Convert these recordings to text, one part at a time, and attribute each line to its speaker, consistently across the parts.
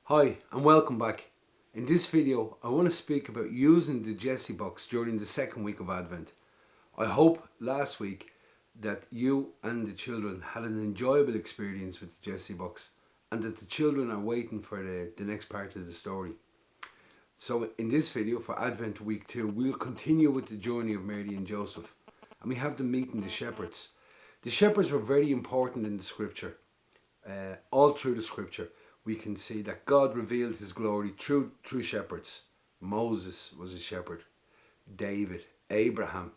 Speaker 1: Hi and welcome back. In this video I want to speak about using the Jessie box during the second week of Advent. I hope last week that you and the children had an enjoyable experience with the Jessie box and that the children are waiting for the next part of the story. So in this video for Advent week 2 we'll continue with the journey of Mary and Joseph, and we have them meeting the shepherds. The shepherds were very important in the scripture. All through the scripture we can see that God revealed his glory through shepherds. Moses was a shepherd, David, Abraham.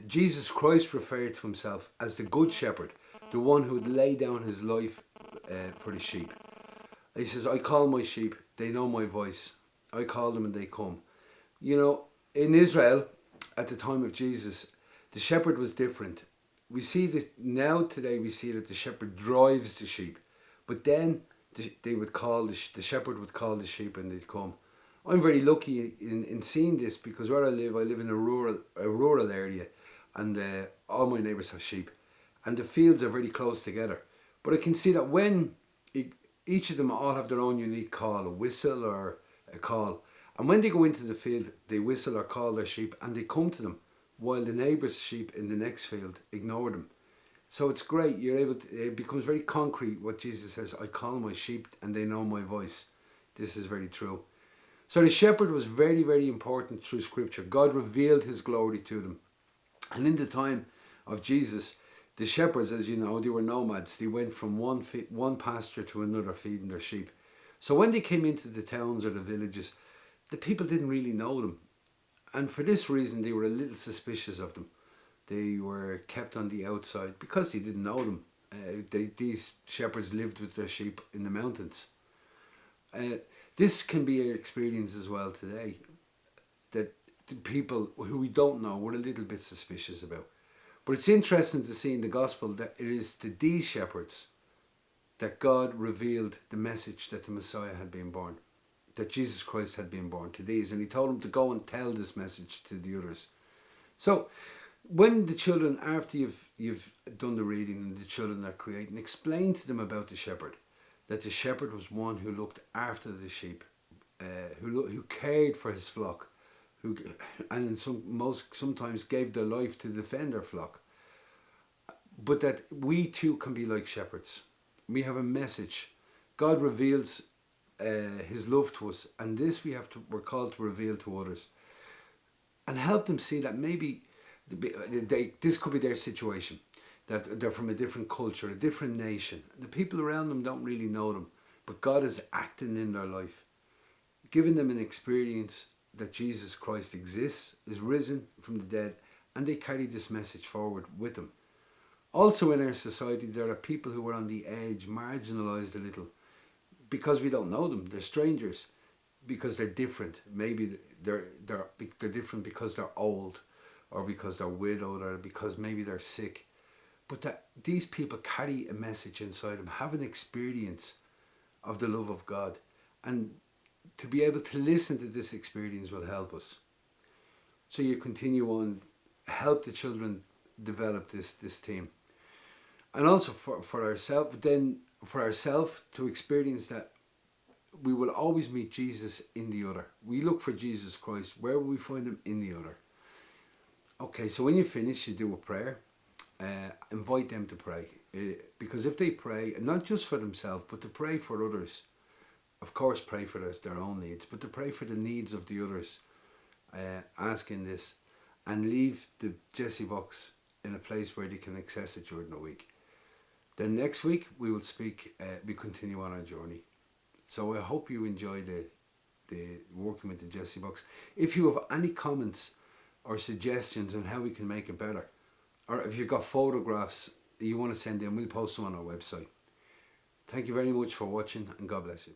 Speaker 1: Jesus Christ referred to himself as the good shepherd, the one who would lay down his life for the sheep. He says, I call my sheep, they know my voice. I call them and they come. You know, in Israel at the time of Jesus, the shepherd was different. We see that now today we see that the shepherd drives the sheep, but then they would call the shepherd would call the sheep and they'd come. I'm very lucky in seeing this because where I live in a rural area, and all my neighbours have sheep, and the fields are very close together. But I can see that when each of them all have their own unique call, a whistle or a call, and when they go into the field, they whistle or call their sheep, and they come to them, while the neighbour's sheep in the next field ignore them. So it's great. You're able to, it becomes very concrete what Jesus says, I call my sheep and they know my voice. This is very true. So the shepherd was very, very important through scripture. God revealed his glory to them. And in the time of Jesus, the shepherds, as you know, they were nomads. They went from one pasture to another feeding their sheep. So when they came into the towns or the villages, the people didn't really know them. And for this reason, they were a little suspicious of them. They were kept on the outside because they didn't know them. These shepherds lived with their sheep in the mountains. This can be our experience as well today, that the people who we don't know we're a little bit suspicious about. But it's interesting to see in the gospel that it is to these shepherds that God revealed the message that the Messiah had been born, that Jesus Christ had been born, to these, and he told them to go and tell this message to the others. So when the children, after you've done the reading and the children are creating, explain to them about the shepherd, that the shepherd was one who looked after the sheep, who cared for his flock, and sometimes gave their life to defend their flock. But that we too can be like shepherds. We have a message. God reveals his love to us, and this we're called to reveal to others, and help them see that maybe this could be their situation, that they're from a different culture, a different nation. The people around them don't really know them, but God is acting in their life, giving them an experience that Jesus Christ exists, is risen from the dead, and they carry this message forward with them. Also in our society, there are people who are on the edge, marginalised a little, because we don't know them. They're strangers, because they're different. Maybe they're different because they're old, or because they're widowed, or because maybe they're sick. But that these people carry a message inside them, have an experience of the love of God, and to be able to listen to this experience will help us. So you continue on, help the children develop this theme, and also for ourselves to experience that we will always meet Jesus in the other. We look for Jesus Christ. Where will we find him? In the other. Okay, so when you finish, you do a prayer. Invite them to pray. Because if they pray, not just for themselves, but to pray for others. Of course, pray for their own needs, but to pray for the needs of the others. Asking this. And leave the Jessie box in a place where they can access it during the week. Then next week, we will we continue on our journey. So I hope you enjoy the working with the Jessie box. If you have any comments or suggestions on how we can make it better, or if you've got photographs that you want to send in, we'll post them on our website. Thank you very much for watching, and God bless you.